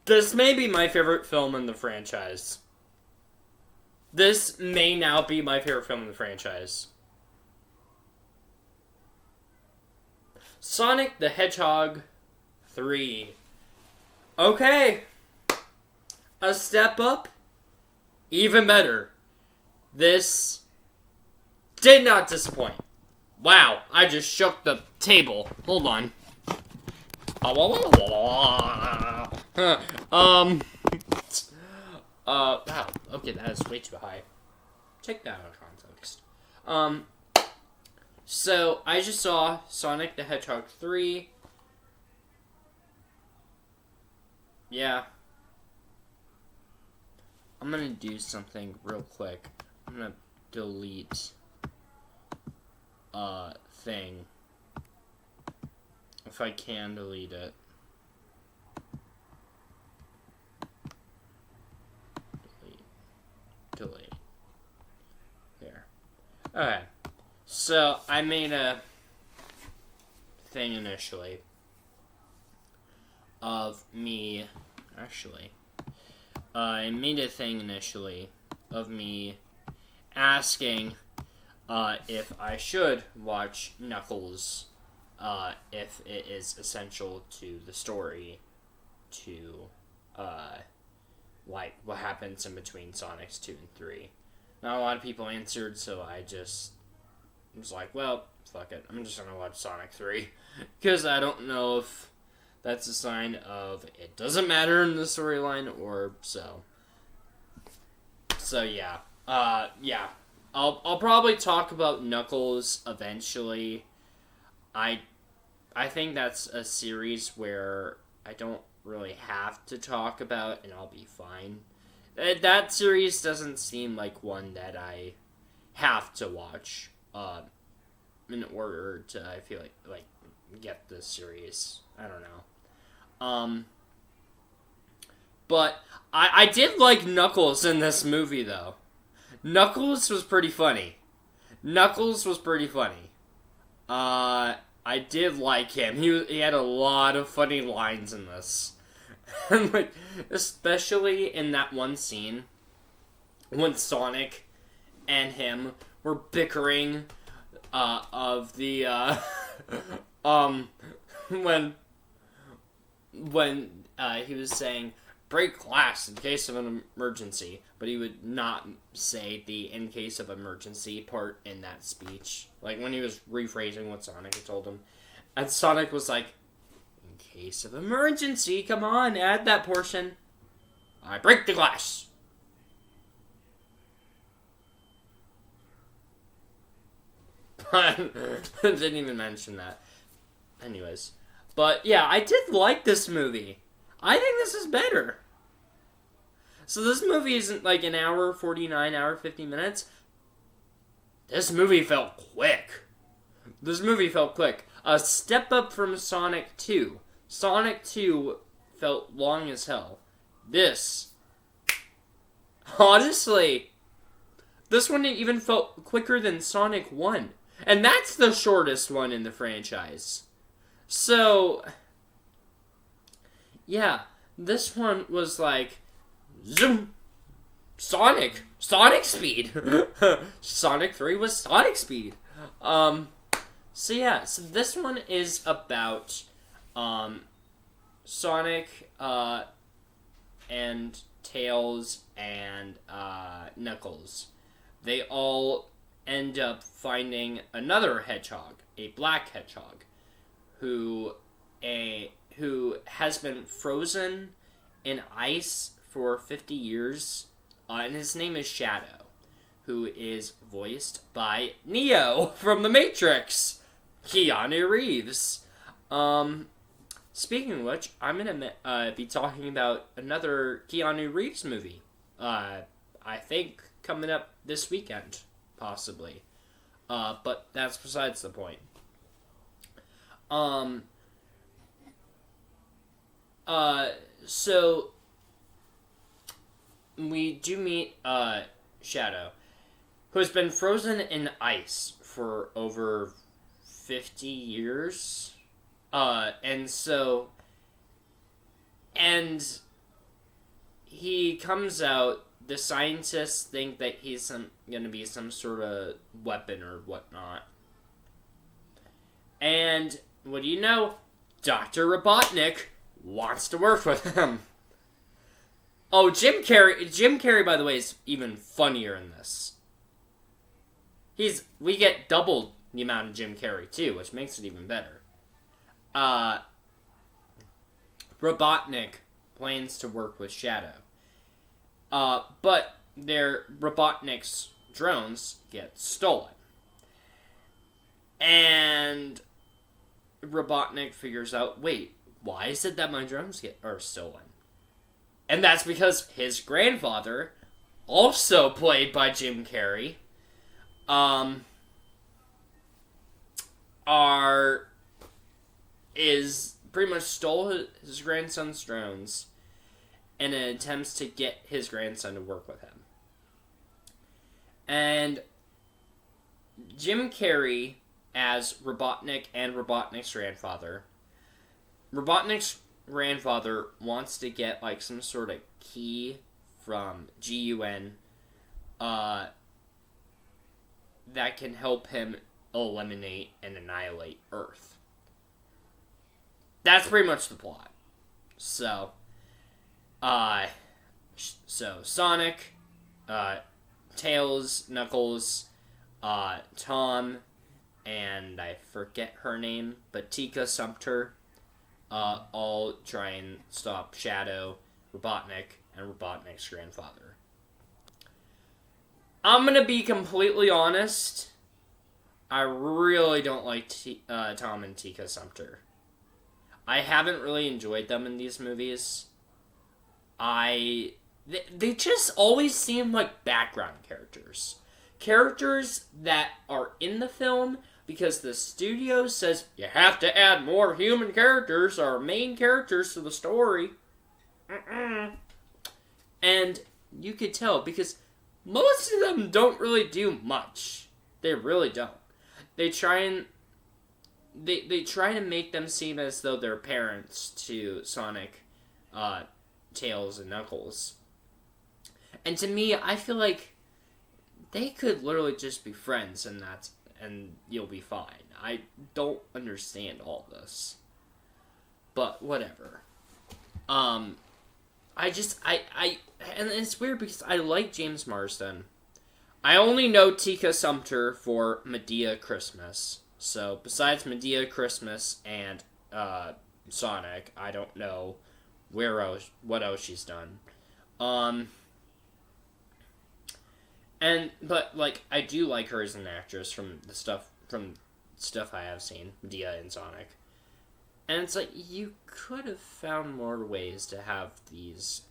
This may be my favorite film in the franchise. This may now be my favorite film in the franchise. Sonic the Hedgehog 3. Okay. A step up. Even better. This did not disappoint. Wow, I just shook the table. Hold on. Wow. Okay, that is way too high. Check that out of context. So, I just saw Sonic the Hedgehog 3. Yeah. I'm gonna do something real quick. I'm gonna delete thing. If I can delete it. Delete. There. Okay. So, I made a thing initially of me, actually. I made a thing initially of me asking if I should watch Knuckles, if it is essential to the story to, like, what happens in between Sonics 2 and 3. Not a lot of people answered, so I just was like, well, fuck it. I'm just gonna watch Sonic 3. Because I don't know if that's a sign of it doesn't matter in the storyline or so. So, yeah. Yeah. I'll probably talk about Knuckles eventually. I think that's a series where I don't really have to talk about, and I'll be fine. That series doesn't seem like one that I have to watch in order to, I feel like get the series. I don't know. But I did like Knuckles in this movie, though. Knuckles was pretty funny. I did like him. He had a lot of funny lines in this. And, like, especially in that one scene when Sonic and him were bickering of the when he was saying break glass in case of an emergency, but he would not say the in case of emergency part in that speech, like when he was rephrasing what Sonic had told him, and Sonic was like, in case of emergency, come on, add that portion. I break the glass. Didn't even mention that. Anyways. But yeah, I did like this movie. I think this is better. So this movie isn't like an hour 49, hour 50 minutes. This movie felt quick. A step up from Sonic 2. Sonic 2 felt long as hell. This, honestly, this one even felt quicker than Sonic 1. And that's the shortest one in the franchise. So, yeah, this one was like, zoom, Sonic speed. Sonic 3 was Sonic speed. So yeah, so this one is about, Sonic, and Tails and, Knuckles. They all end up finding another hedgehog, a black hedgehog, who has been frozen in ice for 50 years, and his name is Shadow, who is voiced by Neo from The Matrix, Keanu Reeves. Speaking of which, I'm gonna be talking about another Keanu Reeves movie. I think coming up this weekend, possibly. But that's besides the point. So we do meet Shadow, who has been frozen in ice for over 50 years. And he comes out. The scientists think that he's going to be some sort of weapon or whatnot. And what do you know? Dr. Robotnik wants to work with him. Oh, Jim Carrey, by the way, is even funnier in this. We get double the amount of Jim Carrey, too, which makes it even better. Robotnik plans to work with Shadow. But Robotnik's drones get stolen. And Robotnik figures out, wait, why is it that my drones are stolen? And that's because his grandfather, also played by Jim Carrey, is pretty much stole his grandson's drones in an attempt to get his grandson to work with him. And Jim Carrey as Robotnik and Robotnik's grandfather. Robotnik's grandfather wants to get like some sort of key from GUN that can help him eliminate and annihilate Earth. That's pretty much the plot. So Sonic, Tails, Knuckles, Tom, and I forget her name, but Tika Sumpter, all try and stop Shadow, Robotnik, and Robotnik's grandfather. I'm gonna be completely honest. I really don't like Tom and Tika Sumpter. I haven't really enjoyed them in these movies. They just always seem like background characters. Characters that are in the film because the studio says you have to add more human characters or main characters to the story. And you could tell because most of them don't really do much. They really don't. They try to make them seem as though they're parents to Sonic, Tails, and Knuckles. And to me, I feel like they could literally just be friends and you'll be fine. I don't understand all this. But whatever. And it's weird because I like James Marsden. I only know Tika Sumpter for Medea Christmas. So, besides Medea Christmas and Sonic, I don't know what else she's done. But I do like her as an actress from stuff I have seen, Medea and Sonic. And it's like, you could have found more ways to have this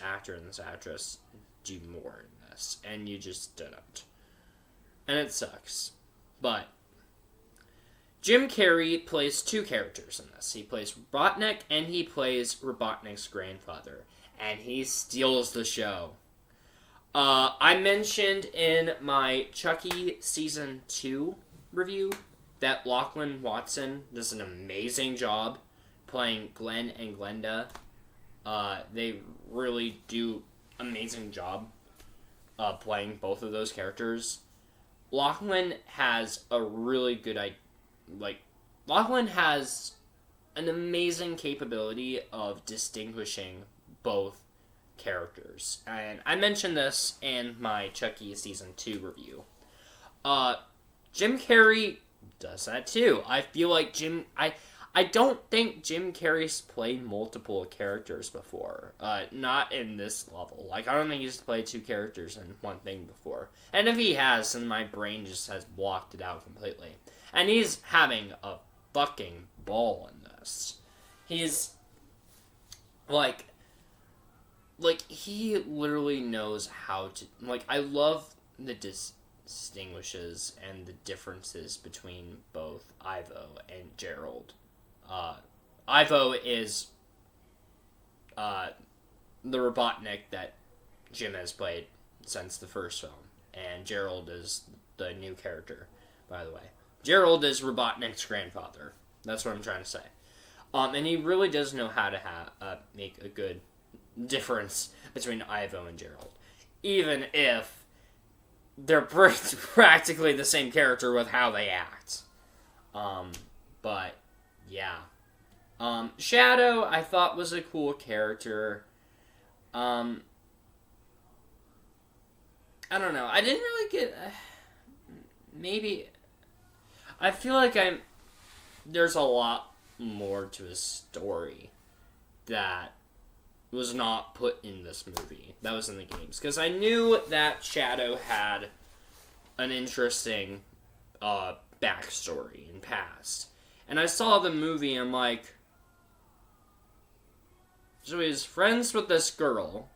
actor and this actress do more in this, and you just didn't. And it sucks. But Jim Carrey plays two characters in this. He plays Robotnik, and he plays Robotnik's grandfather. And he steals the show. I mentioned in my Chucky Season 2 review that Lachlan Watson does an amazing job playing Glenn and Glenda. They really do amazing job playing both of those characters. Lachlan has a really good Lachlan has an amazing capability of distinguishing both characters. And I mentioned this in my Chucky Season 2 review. Jim Carrey does that too. I feel like I don't think Jim Carrey's played multiple characters before. Not in this level. I don't think he's played two characters in one thing before. And if he has, then my brain just has blocked it out completely. And he's having a fucking ball in this. He's he literally knows how to... I love the distinguishes and the differences between both Ivo and Gerald. Ivo is the Robotnik that Jim has played since the first film. And Gerald is the new character, by the way. Gerald is Robotnik's grandfather. That's what I'm trying to say. And he really does know how to make a good difference between Ivo and Gerald. Even if they're practically the same character with how they act. But, yeah. Shadow, I thought was a cool character. I don't know. I didn't really get... maybe... I feel like there's a lot more to his story that was not put in this movie. That was in the games. Because I knew that Shadow had an interesting backstory and past. And I saw the movie and I'm like... So he's friends with this girl.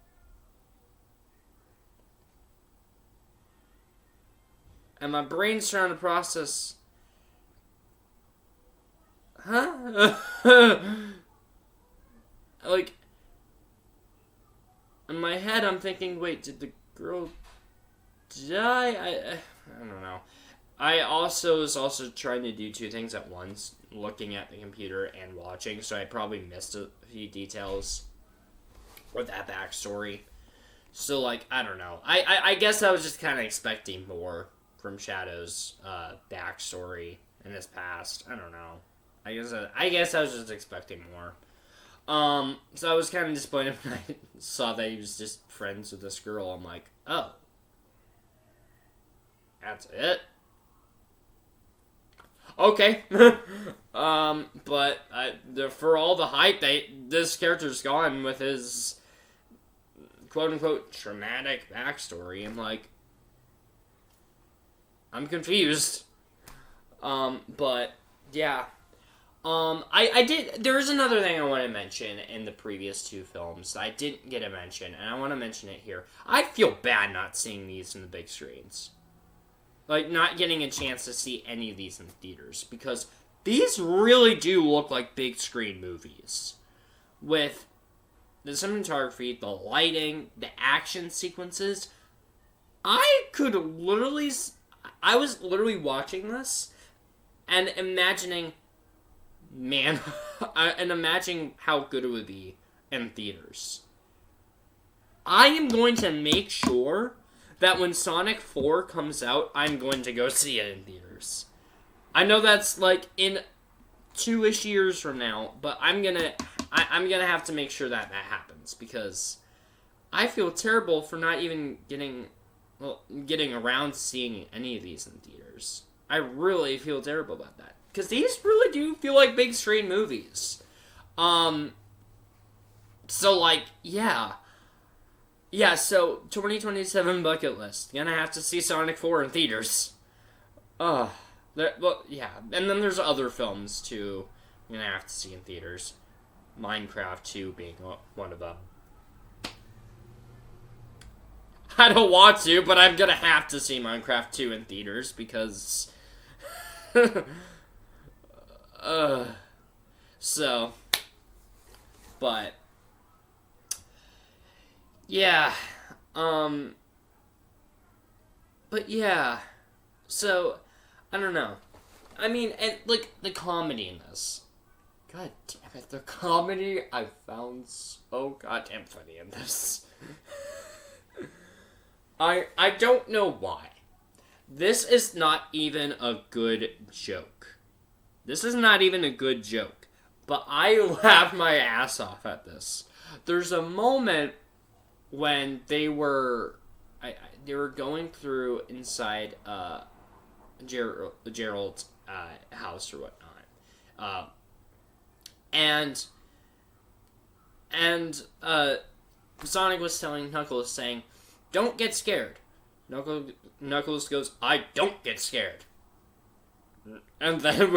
And my brain's trying to process... Huh? Like... In my head, I'm thinking, wait, did the girl die? I don't know. I was also trying to do two things at once, looking at the computer and watching, so I probably missed a few details with that backstory. So, like, I don't know. I guess I was just kind of expecting more from Shadow's backstory in his past. I don't know. I guess I was just expecting more. So I was kind of disappointed when I saw that he was just friends with this girl. I'm like, oh. That's it? Okay. But for all the hype, this character's gone with his quote-unquote traumatic backstory. I'm like, I'm confused. But, yeah. There is another thing I want to mention in the previous two films that I didn't get to mention, and I want to mention it here. I feel bad not seeing these in the big screens. Like, not getting a chance to see any of these in theaters, because these really do look like big screen movies. With the cinematography, the lighting, the action sequences. I was literally watching this and imagining... Man, and imagine how good it would be in theaters. I am going to make sure that when Sonic 4 comes out, I'm going to go see it in theaters. I know that's like in 2-ish years from now, but I'm gonna have to make sure that happens, because I feel terrible for not even getting around to seeing any of these in theaters. I really feel terrible about that. Because these really do feel like big screen movies. So, like, yeah. Yeah, so, 2027 bucket list. Gonna have to see Sonic 4 in theaters. Well, yeah. And then there's other films, too, I'm gonna have to see in theaters. Minecraft 2 being one of them. I don't want to, but I'm gonna have to see Minecraft 2 in theaters, because... So, but, yeah, but yeah, so, I don't know, I mean, and, like, the comedy in this, god damn it, the comedy I found so goddamn funny in this. I don't know why. This is not even a good joke. This is not even a good joke, but I laughed my ass off at this. There's a moment when they were going through inside Gerald's house or whatnot, and Sonic was telling Knuckles, saying, "Don't get scared." Knuckles goes, "I don't get scared." And then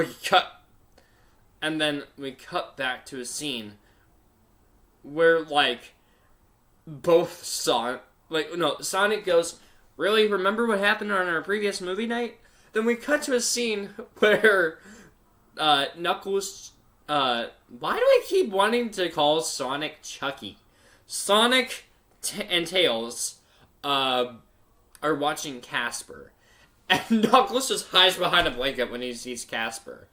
we cut back to a scene where, like, Sonic goes, "Really? Remember what happened on our previous movie night?" Then we cut to a scene where Knuckles, why do I keep wanting to call Sonic Chucky? Sonic and Tails are watching Casper. And Knuckles just hides behind a blanket when he sees Casper.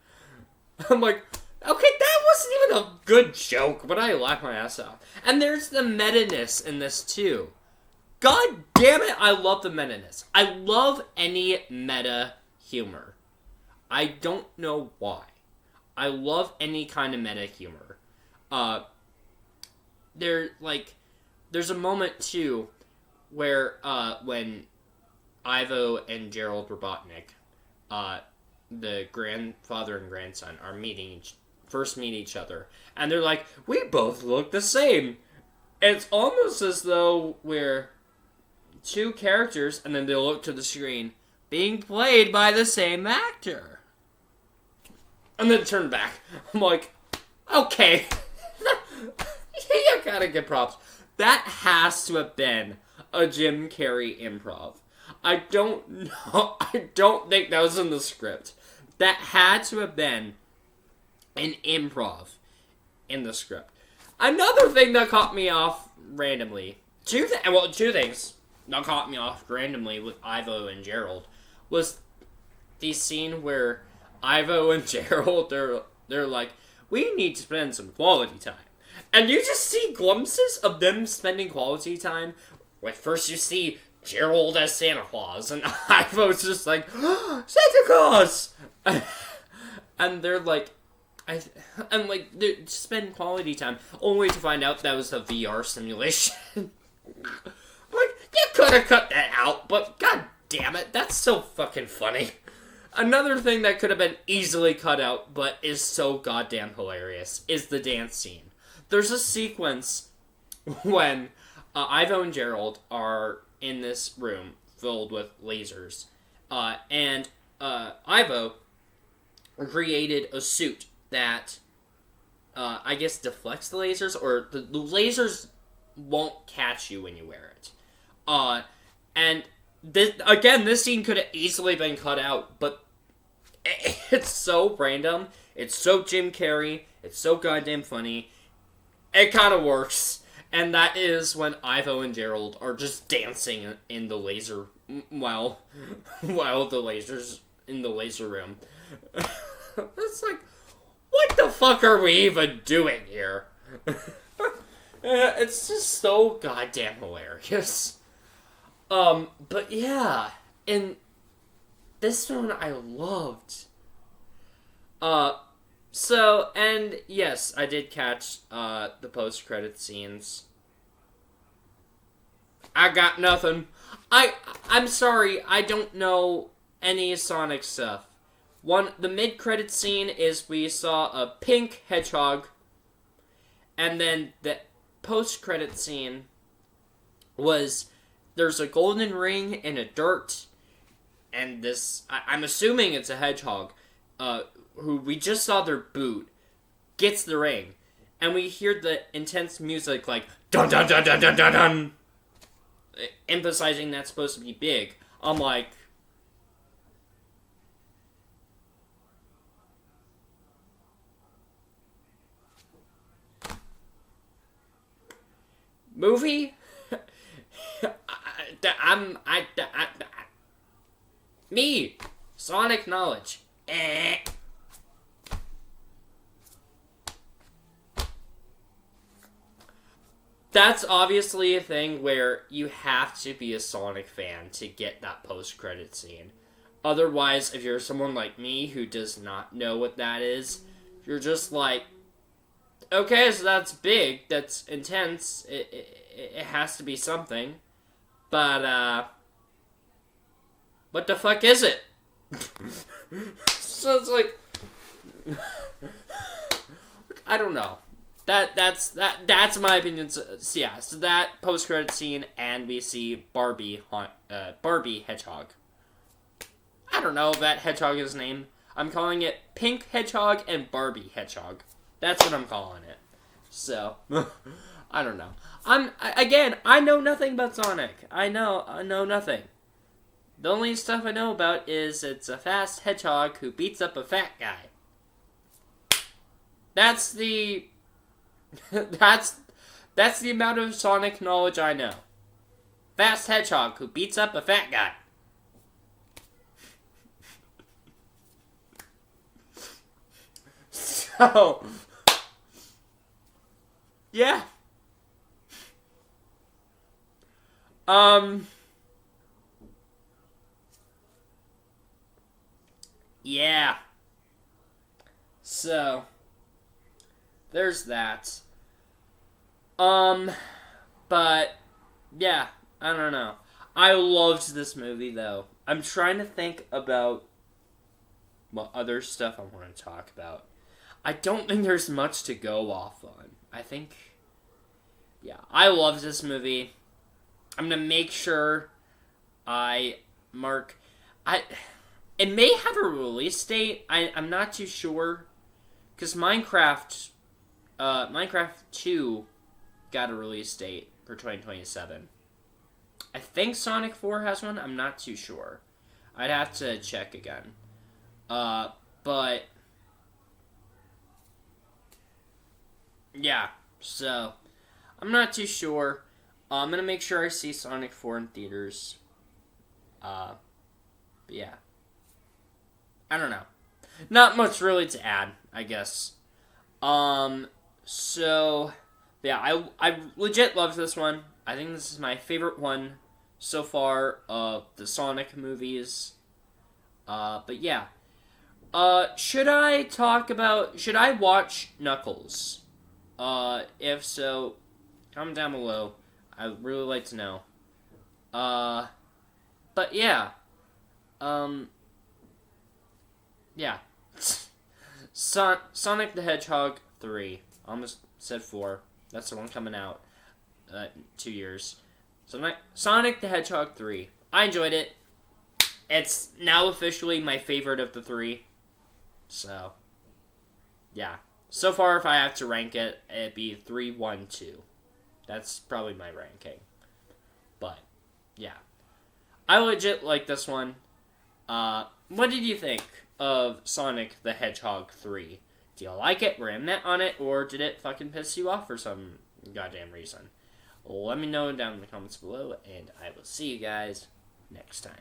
I'm like, Okay, that wasn't even a good joke, but I laughed my ass off. And there's the meta-ness in this, too. God damn it, I love the meta-ness. I love any meta humor. I don't know why. I love any kind of meta humor. There's a moment, too, where, when Ivo and Gerald Robotnik, the grandfather and grandson, are first meet each other, and they're like, we both look the same. It's almost as though we're two characters, and then they'll look to the screen, being played by the same actor. And then turn back. I'm like, okay. You gotta get props. That has to have been a Jim Carrey improv. I don't know. I don't think that was in the script. That had to have been an improv in the script. Another thing that caught me off randomly. Two things that caught me off randomly with Ivo and Gerald was the scene where Ivo and Gerald, they're like, we need to spend some quality time. And you just see glimpses of them spending quality time. Like, first you see Gerald as Santa Claus, and Ivo's just like, oh, Santa Claus! And they're like, they spend quality time, only to find out that was a VR simulation. Like, you could have cut that out, but god damn it, that's so fucking funny. Another thing that could have been easily cut out, but is so goddamn hilarious, is the dance scene. There's a sequence when Ivo and Gerald are in this room filled with lasers, and Ivo created a suit that, I guess, deflects the lasers, or the lasers won't catch you when you wear it. And this scene could have easily been cut out, but it's so random, it's so Jim Carrey, it's so goddamn funny, it kind of works. And that is when Ivo and Gerald are just dancing in the laser, while the lasers in the laser room. It's like, what the fuck are we even doing here? It's just so goddamn hilarious. But yeah, and this one I loved. So, and yes, I did catch, the post-credit scenes. I got nothing. I'm sorry, I don't know any Sonic stuff. The mid-credit scene is we saw a pink hedgehog, and then the post-credit scene was there's a golden ring in a dirt, and this, I'm assuming it's a hedgehog, who we just saw their boot, gets the ring, and we hear the intense music like, dun dun dun dun dun dun dun, emphasizing that's supposed to be big. I'm like, movie? Me, Sonic knowledge. That's obviously a thing where you have to be a Sonic fan to get that post-credit scene. Otherwise, if you're someone like me who does not know what that is, you're just like, okay, so that's big, that's intense, it has to be something, but, what the fuck is it? So it's like, I don't know. That's my opinion. So yeah, so that post-credit scene, and we see Barbie Hedgehog. I don't know if that hedgehog is named. I'm calling it Pink Hedgehog and Barbie Hedgehog. That's what I'm calling it. So, I don't know. I know nothing about Sonic. I know nothing. The only stuff I know about is it's a fast hedgehog who beats up a fat guy. That's the amount of Sonic knowledge I know. Fast hedgehog who beats up a fat guy. Oh. Yeah. Yeah. So, there's that. But, yeah, I don't know. I loved this movie, though. I'm trying to think about what other stuff I want to talk about. I don't think there's much to go off on. I think, yeah, I love this movie. I'm gonna make sure I mark. It may have a release date. I'm not too sure, because Minecraft 2 got a release date for 2027. I think Sonic 4 has one. I'm not too sure. I'd have to check again. But yeah, so I'm not too sure. I'm gonna make sure I see Sonic 4 in theaters. But yeah, I don't know. Not much really to add, I guess. So yeah, I legit love this one. I think this is my favorite one so far of the Sonic movies. But yeah. Should I watch Knuckles? If so, comment down below. I'd really like to know. But yeah. Yeah. Sonic the Hedgehog 3. Almost said 4. That's the one coming out. 2 years. Sonic the Hedgehog 3. I enjoyed it. It's now officially my favorite of the 3. So, yeah. So far, if I have to rank it, it'd be 3, 1, 2. That's probably my ranking. But, yeah. I legit like this one. What did you think of Sonic the Hedgehog 3? Do you like it? Were you met on it? Or did it fucking piss you off for some goddamn reason? Let me know down in the comments below, and I will see you guys next time.